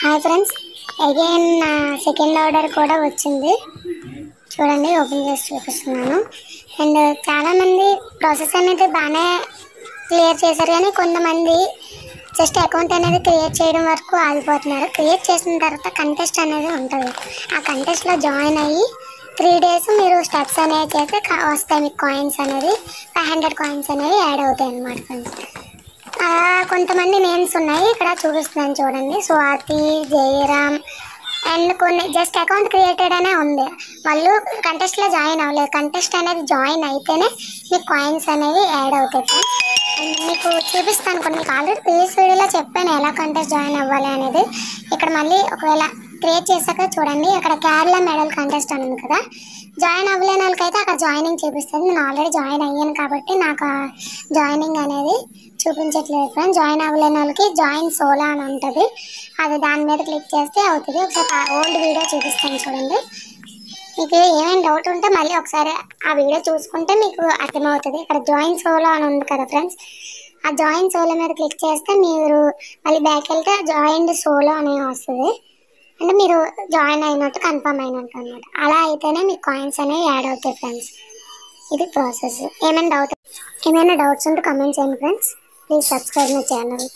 Hi friends, again నా second order కూడా వచ్చింది. చూడండి, ఓపెన్ చేసి చూపిస్తున్నాను. అండ్ చాలామంది ప్రాసెస్ అనేది బాగానే క్లియర్ చేశారు, కానీ కొంతమంది జస్ట్ అకౌంట్ అనేది క్రియేట్ చేయడం వరకు ఆగిపోతున్నారు. క్రియేట్ చేసిన తర్వాత కంటెస్ట్ అనేది ఉంటుంది. ఆ కంటెస్ట్లో జాయిన్ అయ్యి 3 days మీరు స్టెప్స్ అనేవి చేస్తే వస్తాయి. మీకు కాయిన్స్ అనేది 500 కాయిన్స్ అనేవి యాడ్ అవుతాయి అన్నమాట ఫ్రెండ్స్. కొంతమంది నేమ్స్ ఉన్నాయి, ఇక్కడ చూపిస్తున్నాను చూడండి. స్వాతి, జయరామ్ అండ్ కొన్ని జస్ట్ అకౌంట్ క్రియేటెడ్ అనే ఉంది. వాళ్ళు కంటెస్ట్లో జాయిన్ అవ్వలేదు. కంటెస్ట్ అనేది జాయిన్ అయితేనే మీకు కాయిన్స్ అనేవి యాడ్ అవుతాయి. అండ్ మీకు చూపిస్తాను కొన్ని. మీకు ఆల్రెడీ ప్రీవియస్ వీడియోలో చెప్పాను ఎలా కంటెస్ట్ జాయిన్ అవ్వాలి అనేది. ఇక్కడ మళ్ళీ ఒకవేళ క్రియేట్ చేశాక చూడండి, అక్కడ కేరళ మెడల్ కంటెస్ట్ అని ఉంది కదా. జాయిన్ అవ్వలేని వాళ్ళకైతే అక్కడ జాయినింగ్ చూపిస్తుంది. నేను ఆల్రెడీ జాయిన్ అయ్యాను కాబట్టి నాకు జాయినింగ్ అనేది చూపించట్లేదు ఫ్రెండ్స్. జాయిన్ అవ్వలేని వాళ్ళకి జాయిన్ సోలా అని ఉంటుంది. అది దాని మీద క్లిక్ చేస్తే అవుతుంది. ఒకసారి ఓల్డ్ వీడియో చూపిస్తాను చూడండి. మీకు ఏమైనా డౌట్ ఉంటే మళ్ళీ ఒకసారి ఆ వీడియో చూసుకుంటే మీకు అర్థమవుతుంది. ఇక్కడ జాయిన్ సోలో అని ఉంది కదా ఫ్రెండ్స్, ఆ జాయిన్ సోలో మీద క్లిక్ చేస్తే మీరు మళ్ళీ బ్యాక్ వెళ్తే జాయిన్ సోలో అనే వస్తుంది. అంటే మీరు జాయిన్ అయినట్టు, కన్ఫర్మ్ అయినట్టు అనమాట. అలా అయితేనే మీకు కాయిన్స్ అనేవి యాడ్ అవుతాయి ఫ్రెండ్స్. ఇది ప్రాసెస్. ఏమైనా డౌట్స్ ఉంటే కమెంట్ చేయండి friends. Please subscribe my channel.